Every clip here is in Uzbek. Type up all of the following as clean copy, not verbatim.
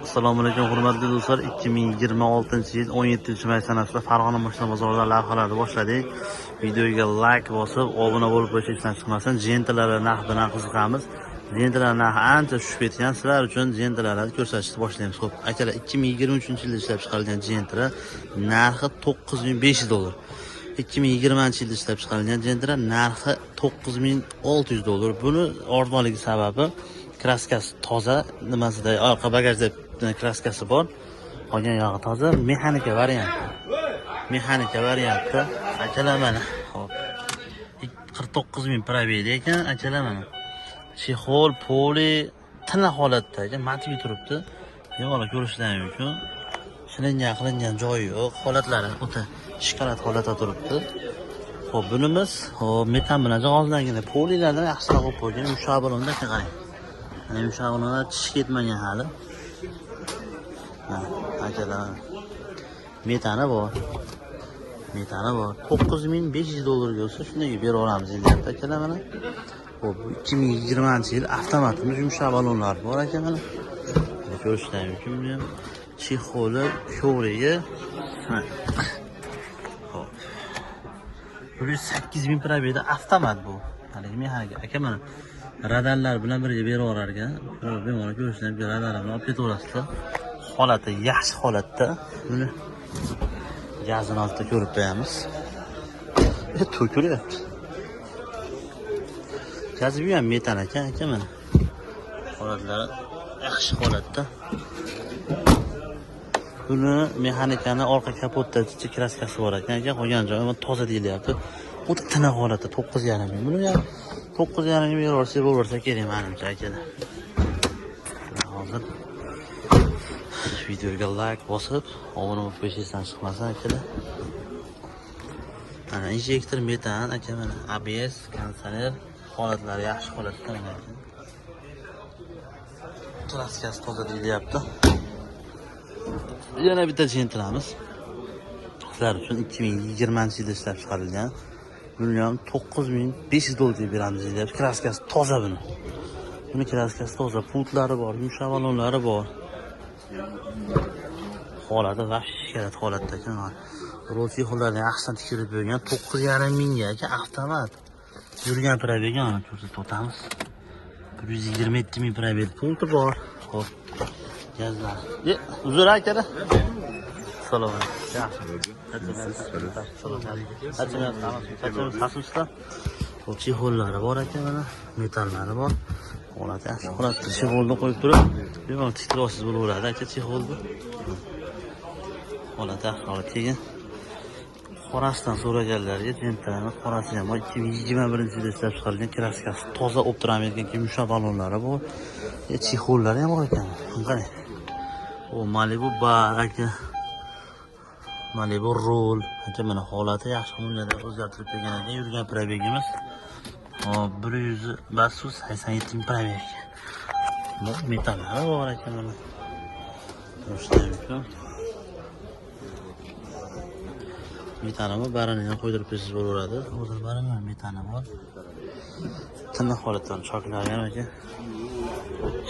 Assalomu alaykum hurmatli do'stlar. 2026-yil 17-may sanasida Farg'ona mashina bozorida lavhalarni boshladik. Videoga like bosib, obuna bo'lib qo'yishdan chiqmasin. Jentalarga narx bilan qiziqamiz. Jentalar narxi ancha tushib ketgan. Sizlar uchun jentalarni ko'rsatishni boshlaymiz. Xo'p, akalar 2023-yilda ishlab chiqarilgan jentlar narxi $9500. 2020-yilda ishlab chiqarilgan jentlar narxi $9600. Buni arzonligi sababi kraskasi toza, nimasida orqa bagajda kraskasi bor. Qolgan yog'i toza, mexanika varianti. Akalar mana, hop. 49000 probeyda ekan, akalar mana. Chexol, poli, tana holatda ekan, matib turibdi. Bemalol ko'rishlaring mumkin. Qilingan joyi yo'q, holatlari o'ta shikolat holatda turibdi. Xo'p, bunimiz metan bilan jihozlangan, polilardan yaxshiroq bo'lib qo'ygan, yumshoq bo'lganda qarang. Mana yumshoq bo'lganda tish ketmagan hali. Akalar metani bor. $9500 bo'lsa shunday berib olamiz deyapti akalar mana. Xo'p, 2020-yil avtomatimiz yumshoq balonlar bor ekan mana. Ko'rishlaring mumkin buni. Chexoli, ko'rigi. Xo'p. 8000 probeyda avtomat bu. Haligi mexanika aka mana. Radarlar bilan birga berib orar ekan. Bemalol ko'rishlaring mumkin, radarlarni olib ketaverasizlar. Holati yaxshi holatda. Buni gazini olib ko'rib qo'yamiz. To'kilyapti. Gazi ham metan ekan mana. Holatlari yaxshi holatda. Buni mexanikani orqa kapotda ichi kraskasi bor ekan, qolgan joyi toza deyilyapti. O'ta tana holatda 9,5. Buni ham 9,5 berib olsa bo'laversa kerak menimcha akalar. Hozir videoga like bosib, obuna bo'lib qo'yishingizdan chiqmasin akalar. Mana injektor metan aka mana, ABS, kondisioner holatlari yaxshi holatda mana. Kraskasi toza deyilyapti. Yana bitta jentramiz. Sizlar uchun 2020-yilda ishlab chiqarilgan. Buni ham $9500 deb beramiz deyapti. Kraskasi toza buni. Buni kraskasi toza, pultlari bor, yumshoq balonlari bor. Holati vahshiyat holatda ekan. Ro'lchi xullarni yaxshidan tikirib qo'ygan 9,5 ga aka avtomat. Yurgan probeyga mana ko'rsatib o'tamiz. 127,000 probey pulti bor. Xo'p. Gazlar. Uzr akalar. Salom. Yaxshi. Chexollari bor ekan mana, metallari bor. Holati yaxshi holatda chexolni qo'yib turib, bemalol tiktirasiz bo'laveradi aka chexolni. Holati yaxshi holatda kelgan. Qorasidan so'raganlarga jentlarni qorasi ham 2021-yilda ishlab chiqarilgan kraskasi toza optiramergan yumshoq balonlari bor. Chexollari ham bor ekan. Qarang. Malibu bar aka. Malibu roll. Aka mana holati yaxshi o'yinlarda o'zgartirib qo'ygan ekan. Yurgan probegimiz 187,000 probeg. Bu metallari bor ekan mana. Ko'rsataymi? Metanimi barini ham qo'ydirib qo'ysiz bo'laveradi. Hozir barini metani bor. Tiniq holatda choklari ham ekan.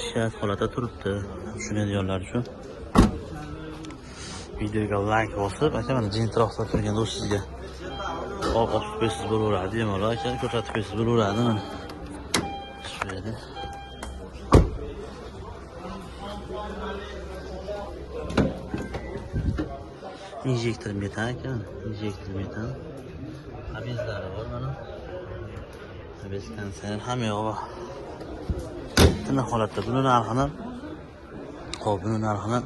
Shikayat holatda turibdi. Tushunadiganlar uchun. Videoga like bosib, aka mana jentroqda turgan do'stingizga olib qo'ysiz bo'laveradi. Bemalol aka ko'rsatib qo'ysiz bo'laveradi mana. Shu yerda. Injektor metan ekan, injektor metan. ABS'lari bor mana. ABS kondisioner hamma yo'q bor. Tiniq holatda buni narxini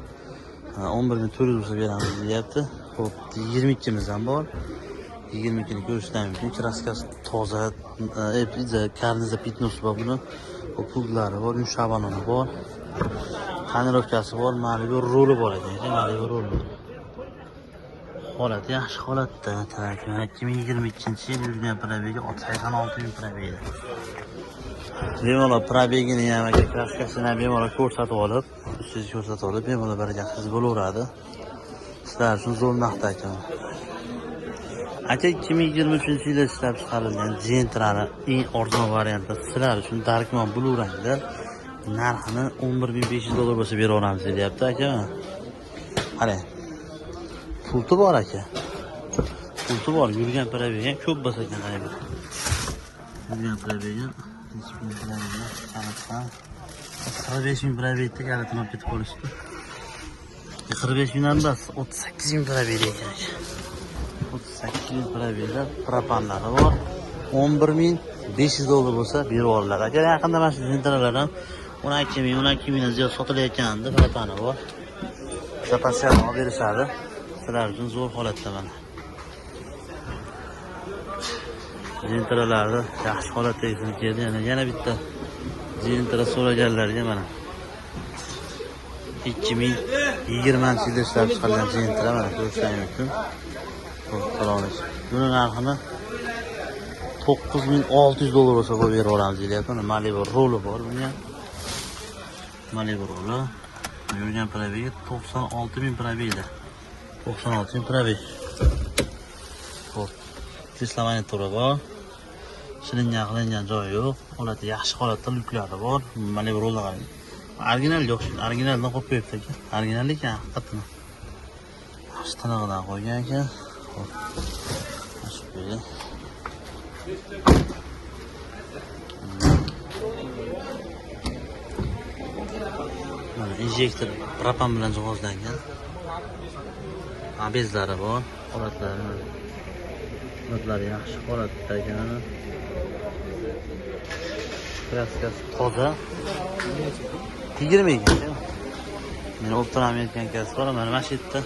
11,400 bo'lsa beramiz deyapti. Xo'p, 22 miz ham bor. 22 ni ko'rishdan mumkin. Kraskasi toza, karniza pitnos bor buni. Pullari bor, yumshoq baloni bor. Tonirovkasi bor, Malibu roli bor ekan, Malibu roli. Holati yaxshi holatda. 2022-yil yurgan probegi 86,000 probegi. Bemalol probegini ham aka kraskasini ham bemalol ko'rsatib olib, sizga ko'rsatib olib, bemalol barachasiz bo'laveradi. Sizlar uchun zo'r narxda ekan. Aka 2023-yilda ishlab chiqarilgan Gentra'ni eng arzon varianti sizlar uchun Darkman Blue rangda narxini 11.500 dollar bo'lsa beraveramiz deyapti aka. Qarang. Pulti bor aka. Pulti bor, yurgan probegi ko'p bo'lsa ekan qarang. Yurgan probegi 45 ming probegda kalitini olib ketib qolishdi. 45 mingdan emas, 38 ming probeg ekan. 38 ming probegda propanlari bor. 11.500 dollar bo'lsa berib yuboriladi. Agar yaqinda mana shu zintralar ham 12 mingdan ziyod sotilayotganda propani bor. Zapasga olib berishadi. Sizlar uchun zo'r holatda mana. Zintralarni yaxshi holatda ekan keldi. Yana bitta zintra so'raganlarga mana 2020-yilda ishlab chiqarilgan zintra mana ko'rishingiz mumkin. Buni narxini 9600 dollar bo'lsa qo'yib beraveramiz deyapti. Malibu roli bor bunga ham. Malibu roli. Yurgan probegi 96 ming probegda. 96 ming probeg. Xo'p. Teslamani turi bor. Qilingan joyi yo'q. Holati yaxshi holatda lyuklari bor. Malibu roli qarang. Original yo'q. Originaldan qo'yib qo'yibdi aka. Original ekan haqiqatan. Yaxshi tanig'idan qo'ygan ekan. Xo'p. Mana shu yerda. Mana injektor propan bilan jihozlangan. Bezlari bor, holatlari yaxshi holatda ekan. Kraskasi toza. 20 ekan. Men o'tiramayotgan kasb bor, mana shu yerda.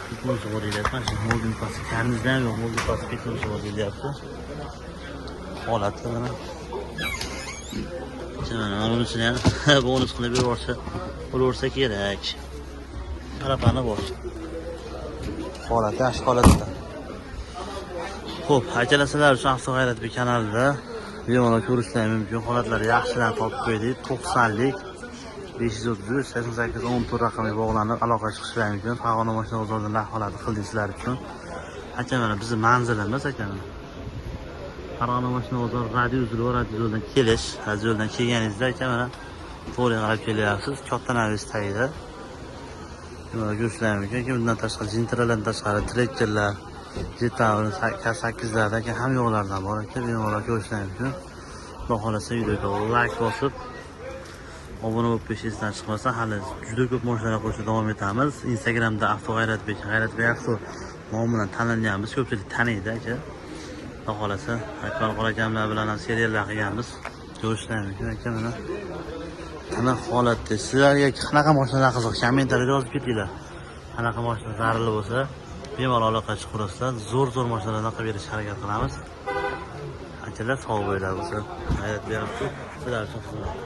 Bitmoqchi bo'lyapti. Mana shu molding pasti karnizda ham yo'q, molding pasti bitmoqchi bo'lyapti. Holati mana. Mana bunisini ham bonus qilib bo'laversa kerak. Parapani bor. Holati yaxshi holatda. Xo'p, akalar uchun Avtog'ayratbek kanalida bemalol ko'rishlaringiz mumkin. Holatlari yaxshidan topib qo'ydik. 90lik 533 88 14 raqamga bog'lanib aloqa chiqishlaringiz mumkin. Farg'ona mashina bozoridan narxlarni qildik sizlar uchun. Aka mana bizning manzilimiz aka. Farg'ona mashina bozori radiodan kelish, radiodan kelganingizda aka mana to'g'ri qarab kelyapsiz. Katta navis tagida. Mana ko'rishlaringiz mumkin. Bundan tashqari zintralardan tashqari trekkerlar, Jetavr K8lardagi ham yo'qlardan bor aka. Bemalol ko'rishlaringiz mumkin. Xudo xolasa videoga like bosib obuna bo'lib peshingizdan chiqmasa hali juda ko'p mashinalar qo'shib davom etamiz. Instagramda Avtog'ayratbek Avto nomi bilan tanilganmiz. Ko'pchilik taniydi aka. Xudo xolasa Akbar qorakamlar bilan ham seriallar qilganmiz. Ko'rishlaringiz mumkin aka mana. Qanaqa holatda sizlarga qanaqa mashinalar qiziq kommentariyada yozib ketinglar. Qanaqa mashina zararli bo'lsa bemalol aloqa chiqarasizlar. Zo'r mashinalardan qilib berishga harakat qilamiz. Akalar sog' bo'linglar bo'lsa. Hayrat berib, sizlar uchun xizmat.